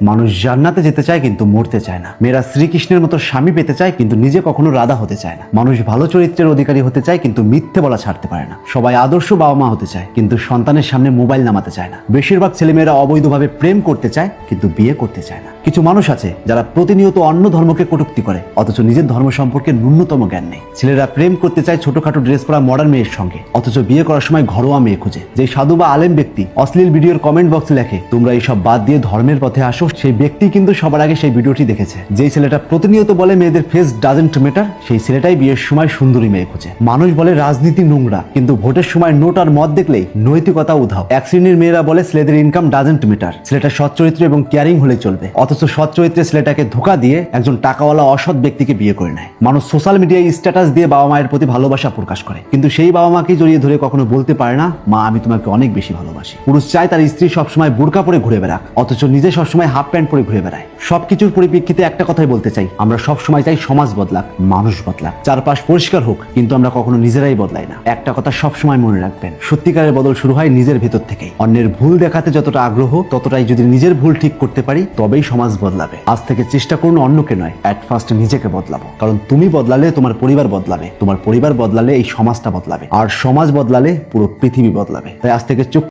মানুষ জান্নাতে যেতে চায় কিন্তু মরতে চায় না। মেয়েরা শ্রীকৃষ্ণের মতো স্বামী পেতে চায় কিন্তু নিজে কখনো রাধা হতে চায় না। মানুষ ভালো চরিত্রের অধিকারী হতে চায় কিন্তু মিথ্যে বলা ছাড়তে পারে না। সবাই আদর্শ বাবা মা হতে চায় কিন্তু সন্তানের সামনে মোবাইল নামাতে চায় না। বেশিরভাগ ছেলেমেয়েরা অবৈধভাবে প্রেম করতে চায় কিন্তু বিয়ে করতে চায় না। কিছু মানুষ আছে যারা প্রতিনিয়ত অন্য ধর্মকে কটূক্তি করে অথচ নিজের ধর্ম সম্পর্কে ন্যূনতম জ্ঞান নেই। ছেলেরা প্রেম করতে চায় ছোটখাটো ড্রেস পরা মডার্ন মেয়ের সঙ্গে অথচ বিয়ে করার সময় ঘরোয়া মেয়ে খুঁজে। যে সাধু বা আলেম ব্যক্তি অশ্লীল ভিডিওর কমেন্ট বক্সে লেখে তোমরা এইসব বাদ দিয়ে ধর্মের পথে আসো, সেই ব্যক্তি কিন্তু সবার আগে সেই ভিডিওটি দেখেছে। যেই ছেলেটা প্রতিনিয়ত বলে মেয়েদের ফেস ডাজেন্ট ম্যাটার, সেই ছেলেটাই বিয়ের সময় সুন্দরী মেয়ে খুঁজে। মানুষ বলে রাজনীতি নোংরা কিন্তু ভোটের সময় নোট আর মদ দেখলেই নৈতিকতা উধাও। এক শ্রেণীর মেয়েরা বলে ছেলেদের ইনকাম ডাজেন্ট ম্যাটার, ছেলেটা সৎ চরিত্র এবং কেয়ারিং হলে চলবে। অথচ সৎ চরিত্রে ছেলেটাকে ধোঁকা দিয়ে একজন টাকাওয়ালা অসৎ ব্যক্তিকে বিয়ে করে নেয়। মানুষ সোশ্যাল মিডিয়ায় স্ট্যাটাস দিয়ে বাবা মায়ের প্রতি ভালোবাসা প্রকাশ করে কিন্তু সেই বাবা মাকে জড়িয়ে ধরে কখনো বলতে পারে না মা আমি তোমাকে অনেক বেশি ভালোবাসি। পুরুষ চায় তার স্ত্রী সবসময় বোরকা পরে ঘুরে বেড়াক অথচ নিজে সবসময় হাফ প্যান্ট পরে ঘুরে বেড়ায়। সবকিছুর পরিপ্রেক্ষিতে একটা কথাই বলতে চাই, আমরা সবসময় চাই সমাজ বদলাক, মানুষ বদলাক, চারপাশ পরিষ্কার হোক কিন্তু আমরা কখনো নিজেরাই বদলাই না। একটা কথা সবসময় মনে রাখবেন, সত্যিকারের বদল শুরু হয় নিজের ভেতর থেকেই। অন্যের ভুল দেখাতে যতটা আগ্রহ ততটাই যদি নিজের ভুল ঠিক করতে পারি তবেই সমাজ বদলাবে। আজ থেকে চেষ্টা করুন অন্যকে নয়, অ্যাট ফার্স্ট নিজেকে বদলাবো। কারণ তুমি বদলালে তোমার পরিবার বদলাবে, তোমার পরিবার বদলালে এই সমাজটা বদলাবে, আর সমাজ বদলালে পুরো পৃথিবী বদলাবে। তাই আজ থেকে চুপ